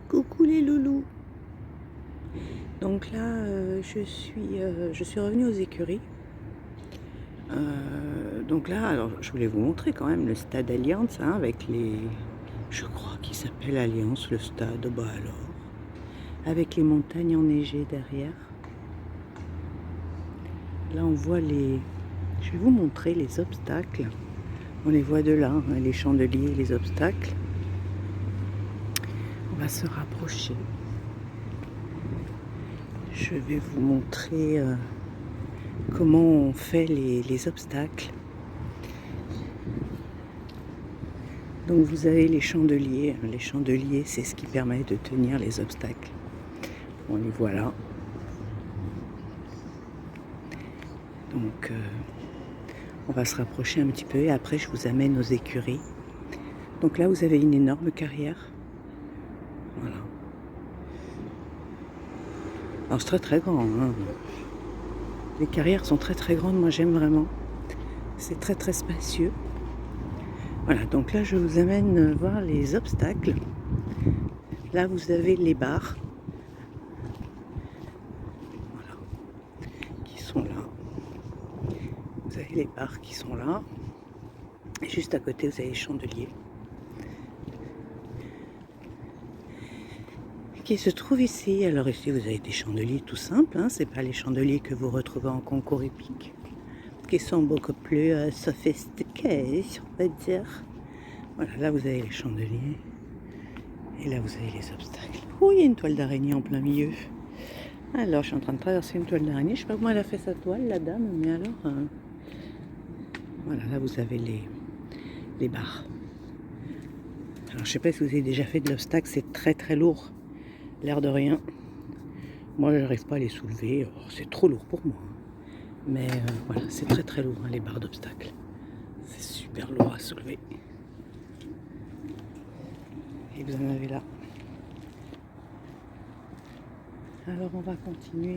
Coucou les loulous. Donc là, je suis revenue aux écuries. Donc là, alors je voulais vous montrer quand même le stade Alliance, hein, avec les... Je crois qu'il s'appelle Alliance, le stade. Bah alors, avec les montagnes enneigées derrière. Là, on voit les... Je vais vous montrer les obstacles. On les voit de là, hein, les chandeliers, les obstacles. On va se rapprocher. Je vais vous montrer comment on fait les obstacles. Donc vous avez les chandeliers. Les chandeliers, c'est ce qui permet de tenir les obstacles. On les voit là. Donc on va se rapprocher un petit peu et après je vous amène aux écuries. Donc là vous avez une énorme carrière. Voilà. Alors c'est très très grand, hein. Les carrières sont très très grandes, moi j'aime vraiment. C'est très très spacieux. Voilà, donc là je vous amène voir les obstacles. Là vous avez les barres. Voilà. Qui sont là. Vous avez les barres qui sont là. Et juste à côté vous avez les chandeliers. Qui se trouvent ici. Alors ici vous avez des chandeliers tout simples, hein. C'est pas les chandeliers que vous retrouvez en concours épique. Qui sont beaucoup plus sophistiqués, on va dire. Voilà, là vous avez les chandeliers. Et là vous avez les obstacles. Oh, il y a une toile d'araignée en plein milieu. Alors je suis en train de traverser une toile d'araignée. Je sais pas comment elle a fait sa toile, la dame, mais alors... Voilà, là vous avez les barres. Alors je sais pas si vous avez déjà fait de l'obstacle, c'est très très lourd. L'air de rien. Moi je n'arrive pas à les soulever, c'est trop lourd pour moi. Mais voilà, c'est très très lourd, hein, les barres d'obstacles. C'est super lourd à soulever. Et vous en avez là. Alors on va continuer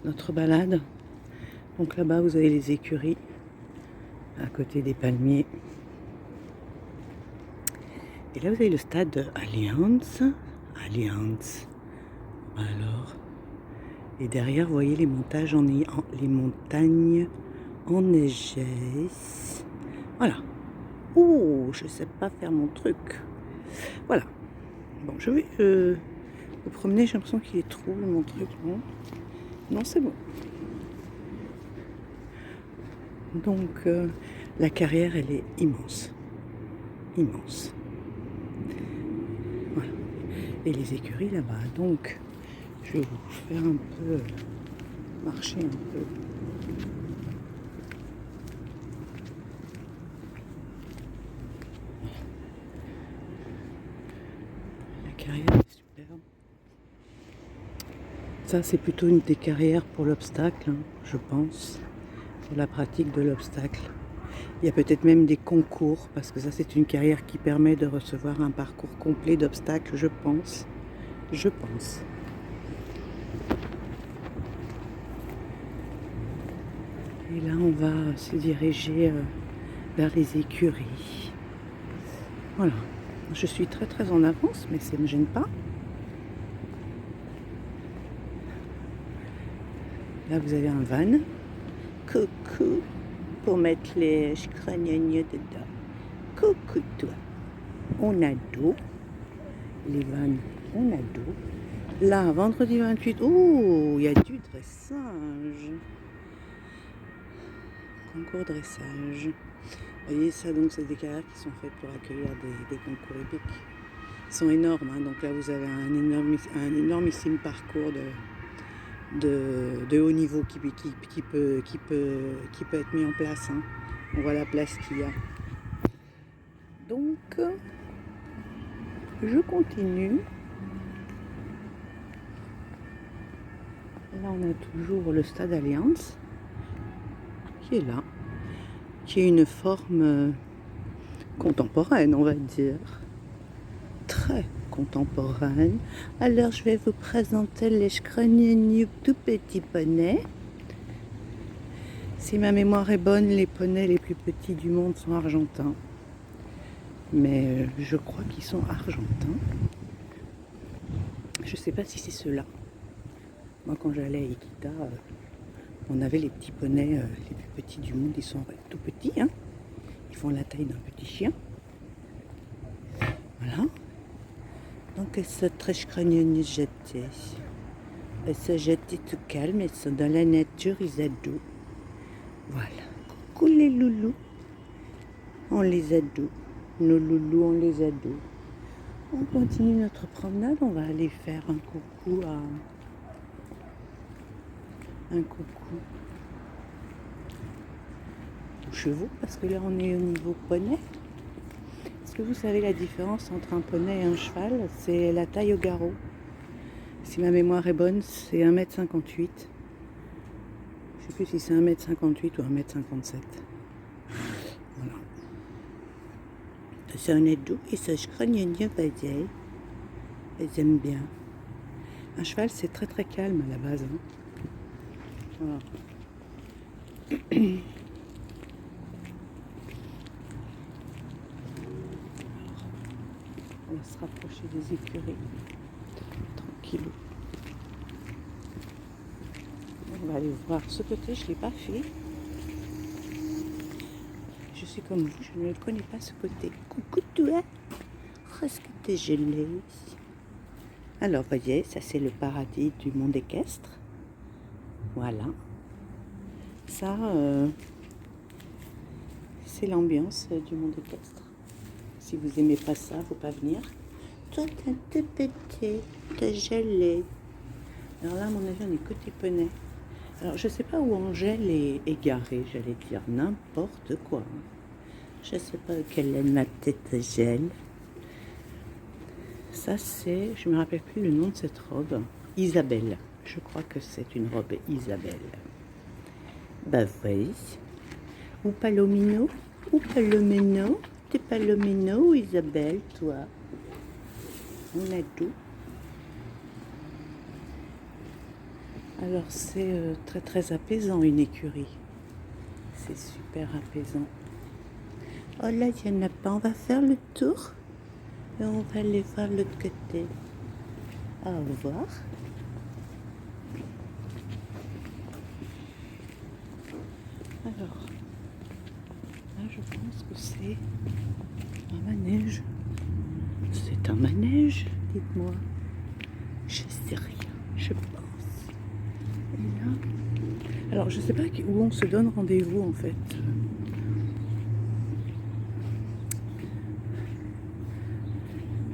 notre balade. Donc là-bas vous avez les écuries, à côté des palmiers. Et là vous avez le stade Alliance. Alors, et derrière vous voyez les montagnes enneigées. Voilà. Oh, je sais pas faire mon truc. Voilà. Bon, je vais me promener. J'ai l'impression qu'il est trouble mon truc. Non, c'est bon. Donc la carrière, elle est immense. Immense. Voilà. Et les écuries là-bas. Donc, je vais vous faire un peu marcher un peu. La carrière est superbe. Ça, c'est plutôt une des carrières pour l'obstacle, hein, je pense, pour la pratique de l'obstacle. Il y a peut-être même des concours, parce que ça, c'est une carrière qui permet de recevoir un parcours complet d'obstacles, je pense. Je pense. Et là, on va se diriger vers les écuries. Voilà. Je suis très très en avance, mais ça ne me gêne pas. Là, vous avez un van. Coucou. Pour mettre les crâniens dedans. Coucou toi. On a d'eau. Les vannes, on a d'eau. Là, vendredi 28. Oh, il y a du dressage. Concours dressage. Vous voyez ça, donc c'est des carrières qui sont faites pour accueillir des concours épiques. Ils sont énormes, hein. Donc là vous avez un énormissime parcours de haut niveau qui peut être mis en place, hein. On voit la place qu'il y a. Donc je continue. Là on a toujours le stade Alliance qui est là, qui est une forme contemporaine, on va dire. Très contemporaine. Alors je vais vous présenter les Schkrenien tout petits poneys. Si ma mémoire est bonne, les poneys les plus petits du monde sont argentins. Mais je crois qu'ils sont argentins. Je sais pas si c'est ceux-là. Moi, quand j'allais à Ikita, on avait les petits poneys, les plus petits du monde. Ils sont tout petits, hein. Ils font la taille d'un petit chien. Voilà. Donc, elles sont très craignent jeter. Elles se jettent tout calmes. Elles sont dans la nature, ils adorent. Voilà. Coucou les loulous. On les adore. Nos loulous, on les adore. On continue notre promenade. On va aller faire un coucou aux chevaux, parce que là on est au niveau poney. Est-ce que vous savez la différence entre un poney et un cheval? C'est la taille au garrot. Si ma mémoire est bonne, c'est 1,58 m. Je sais plus si c'est 1,58 m ou 1,57 m. Voilà. C'est un ado et ça je craigne bien pareil. Elles aiment bien. Un cheval c'est très très calme à la base. Hein. Voilà. On va se rapprocher des écuries. Tranquillou. On va aller voir ce côté, je ne l'ai pas fait. Je suis comme vous, je ne connais pas ce côté. Coucou toi, est-ce que t'es gelé? Alors voyez, ça c'est le paradis du monde équestre. Voilà. Ça, c'est l'ambiance du monde équestre. Si vous aimez pas ça, faut pas venir. Toi, t'as tout pété, t'as gelé. Alors là, à mon avis, on est côté poney. Alors, je sais pas où Angèle est égarée, j'allais dire n'importe quoi. Je sais pas quelle est ma tête gèle. Ça, c'est, je me rappelle plus le nom de cette robe. Isabelle. Je crois que c'est une robe Isabelle. Bah oui. Ou Palomino? Ou Palomino? T'es Palomino ou Isabelle, toi? On a tout. Alors c'est très très apaisant une écurie. C'est super apaisant. Oh là, il n'y en a pas. On va faire le tour. Et on va aller voir l'autre côté. Au revoir. Alors, là je pense que c'est un manège. C'est un manège, dites-moi. Je sais rien, je pense. Et là, alors je sais pas où on se donne rendez-vous en fait.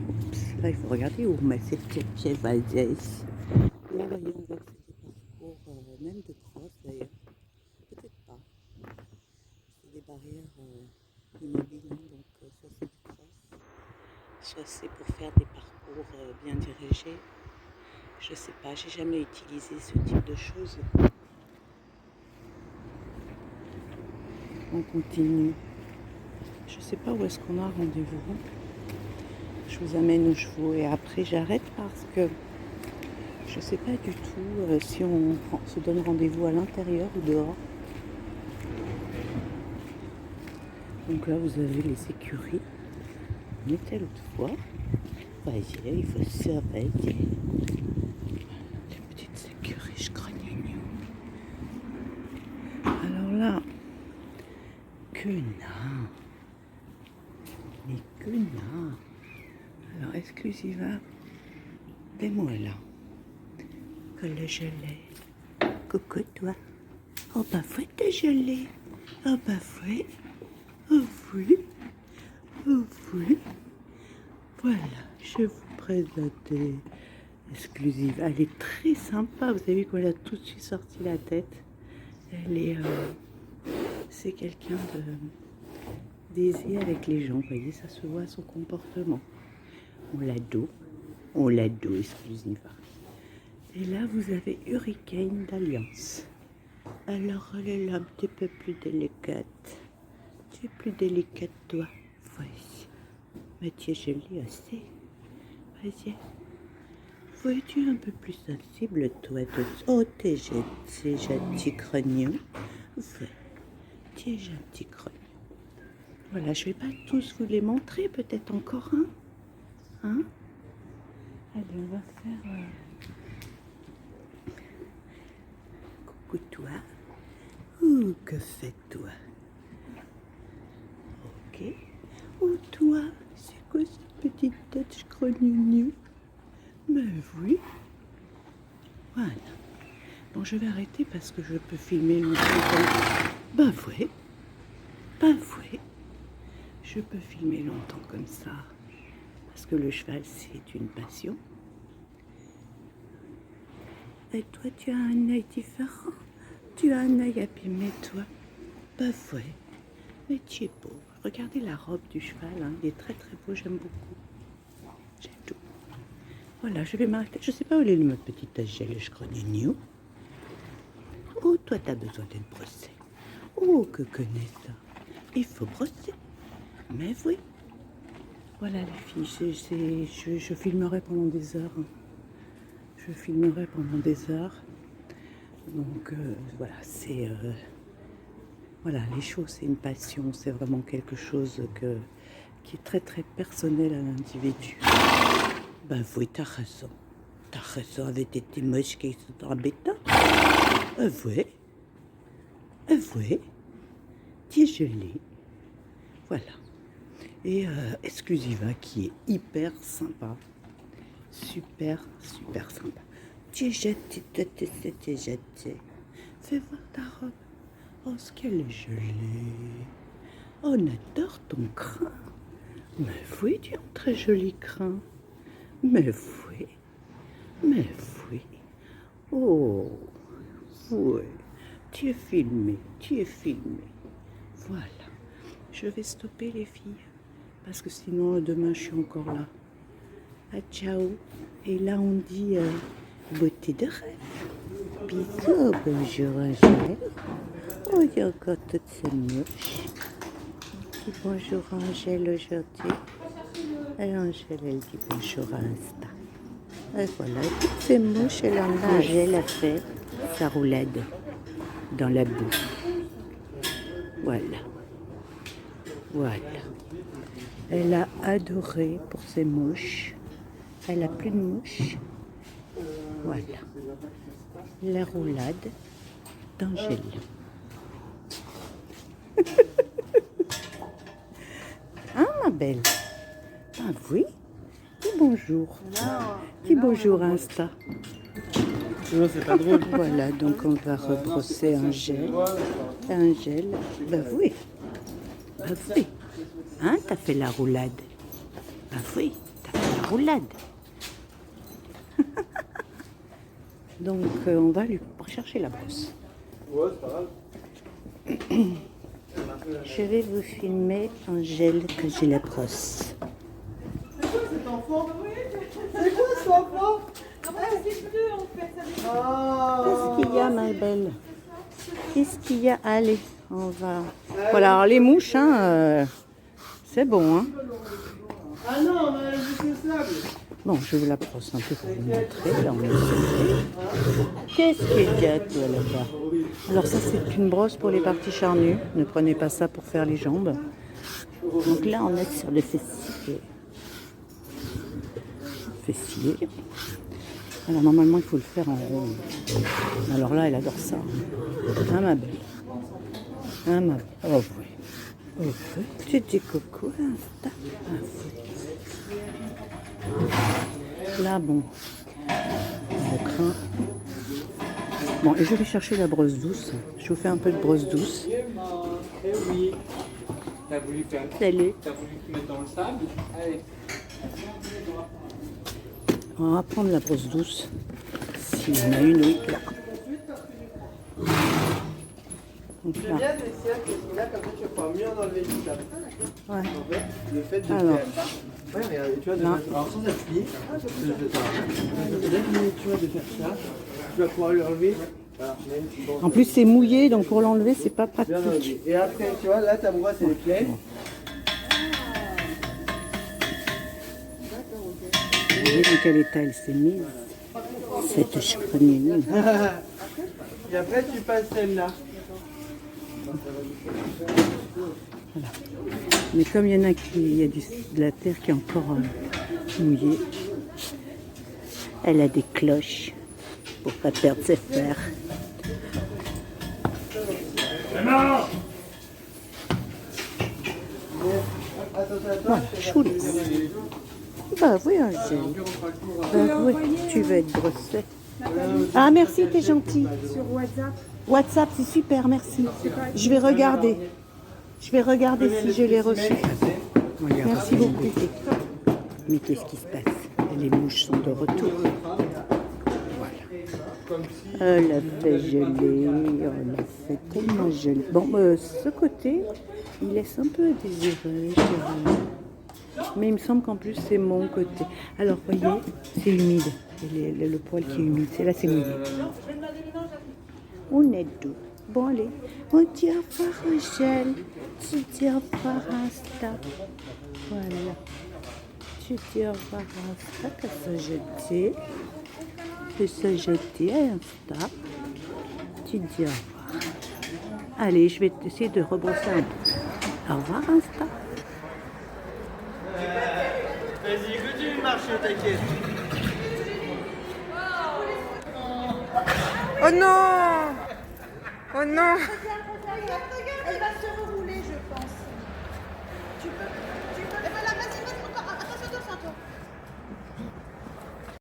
Oups, là il faut regarder où on met ses pieds Valdez. Là voyons, on voit que c'est des parcours, même de cross d'ailleurs. Peut-être pas. C'est des barrières immobiles, hein, donc soit c'est du cross, soit c'est pour faire des parcours bien dirigés. Je sais pas, j'ai jamais utilisé ce type de choses. On continue. Je sais pas où est-ce qu'on a rendez-vous. Je vous amène aux chevaux et après j'arrête parce que je sais pas du tout si on se donne rendez-vous à l'intérieur ou dehors. Donc là vous avez les écuries. On était l'autre fois. Voyez, il faut surveiller. Les petites écuries, je crains. Alors là, que non. Mais que non. Alors, exclusiva, dis-moi là. Que le gelé. Coucou toi. Oh bah oui, t'es gelé. Oh bah oui. Oh oui. Oh oui. Voilà, je vais vous présenter exclusive. Elle est très sympa. Vous avez vu qu'elle a tout de suite sorti la tête. Elle est... c'est quelqu'un d'aisé avec les gens. Vous voyez, ça se voit à son comportement. On l'ado exclusiva. Et là, vous avez Hurricane d'Alliance. Alors, elle est là un petit peu plus délicate. Tu es plus délicate, toi. Oui. Mais tu es jolie aussi. Vas-y. Oui, tu es un peu plus sensible, toi. Oh, t'es gentil crognon. Oui. Tu es gentil crognon. Voilà, je ne vais pas tous vous les montrer. Peut-être encore un. Hein? Allez. on va faire... Coucou toi. Ouh, que fais-toi? Ok. Oh toi, c'est quoi cette petite tête scrognue? Mais oui. Voilà. Bon, je vais arrêter parce que je peux filmer longtemps comme... Bah ouais. Bah ouais. Je peux filmer longtemps comme ça. Parce que le cheval, c'est une passion. Et toi, tu as un œil différent. Tu as un œil abîmé, toi. Bah ouais. Mais tu es beau. Regardez la robe du cheval. Hein. Il est très très beau. J'aime beaucoup. J'aime tout. Voilà, je vais m'arrêter. Je sais pas où est ma petite gel. Je crois Nino. Oh, toi, tu as besoin d'être brossé. Oh, que connais ça. Il faut brosser. Mais oui. Voilà les filles, je filmerai pendant des heures. Hein. Je filmerai pendant des heures. Donc voilà, c'est... voilà, les choses, c'est une passion. C'est vraiment quelque chose qui est très très personnel à l'individu. Ben oui, t'as raison. T'as raison avec tes petits moches qui sont embêtants. Oui. Oui. Tu es jolie. Voilà. Et Exclusiva qui est hyper sympa. Super, super sympa. Tu es jeté, tu es jeté. Fais voir ta robe. Oh, ce qu'elle est jolie. On adore ton crin. Mais oui, tu as un très joli crin. Mais oui. Mais oui. Oh, oui. Tu es filmé, tu es filmé. Voilà. Je vais stopper les filles. Parce que sinon, demain, je suis encore là. Ah, ciao. Et là, on dit beauté de rêve. Bisous, bonjour Angèle. Oh, il y a encore toutes ces mouches. Dis bonjour Angèle aujourd'hui. Et Angèle, elle dit bonjour à Insta. Et voilà, toutes ces mouches, Angèle a fait sa roulade dans la boue. Voilà. Voilà. Elle a adoré pour ses mouches. Elle a plus de mouches. Voilà. La roulade d'Angèle. Hein, ma belle? Ah oui? Dis bonjour. Dis bonjour, Insta. Non, c'est pas drôle. Voilà, donc on va rebrosser Angèle. Angèle, bah oui. Bah oui. Hein, t'as fait la roulade. Bah oui, t'as fait la roulade. Donc on va lui rechercher la brosse. Ouais, c'est pas grave. Je vais vous filmer Angèle que j'ai la brosse. C'est quoi cet enfant? C'est quoi cet enfant? C'est bleu en fait, ça dépend. Ah. Qu'est-ce qu'il y a, ma belle? Qu'est-ce qu'il y a? Allez, on va... Voilà, alors les mouches, hein, c'est bon, hein. Ah non, mais c'est sable. Bon, je vous la brosse un peu pour vous montrer. Là, on est sorti. Qu'est-ce qu'il y a, toi, là-bas? Alors ça, c'est une brosse pour les parties charnues. Ne prenez pas ça pour faire les jambes. Donc là, on est sur le fessier. Fessier. Alors normalement, il faut le faire en rond. Alors là, elle adore ça. Hein, ma belle? Hein, ma belle? Oh oui. Oh oui. Tu dis coucou, Insta? Ah oui. Là, bon. Le crin. Bon, et je vais chercher la brosse douce. Je vous fais un peu de brosse douce. Eh oui. T'as voulu faire. Salut. T'as voulu te mettre dans le sable? Allez. On va prendre la brosse douce. Si on a une, oui, là. Donc C'est là. bien tes cercles, parce que là, comme ça, tu vas mieux en enlever du sable. Ouais. En fait, le fait de Alors. faire. Ouais, mais tu vois, de Non. faire. Alors, sans appuyer, je fais ça. Tu vois, de faire ça, tu vas pouvoir l'enlever. Voilà, même si bon. En plus, c'est mouillé, donc pour l'enlever, c'est pas Bien pratique. enlevé. Et après, tu vois, là, ta brosse, elle est pleine. Vous voyez dans quel état elle s'est mise, cette chicronine. Et après, tu passes celle-là. Voilà. Mais comme il y en a qui, il y a de la terre qui est encore mouillée, Elle a des cloches pour pas perdre ses fers. Voilà, je vous laisse. Bah oui, Angèle. Bah oui, tu vas être brossée. Ah merci, t'es gentil. Sur WhatsApp. WhatsApp, c'est super, merci. Je vais regarder. Je vais regarder si je l'ai reçu. Merci beaucoup. Mais qu'est-ce qui se passe? Les mouches sont de retour. Voilà. Elle a fait geler, elle a fait tellement geler. Bon, ce côté, il laisse un peu à désirer, je dirais. Mais il me semble qu'en plus, c'est mon côté. Alors, voyez, c'est humide. Le poil qui est humide. Là, c'est mouillé. On est doux. Bon, allez. On dit au revoir, Angèle. Tu dis au revoir, Insta. Voilà. Tu dis au revoir, Insta. Qu'est-ce que je dis? C'est ça que je dis à Insta. Tu dis au revoir. Allez, je vais essayer de rebrosser un peu. Au revoir, Insta. Vas-y, continue de marcher, t'inquiète. Oh non! Oh non!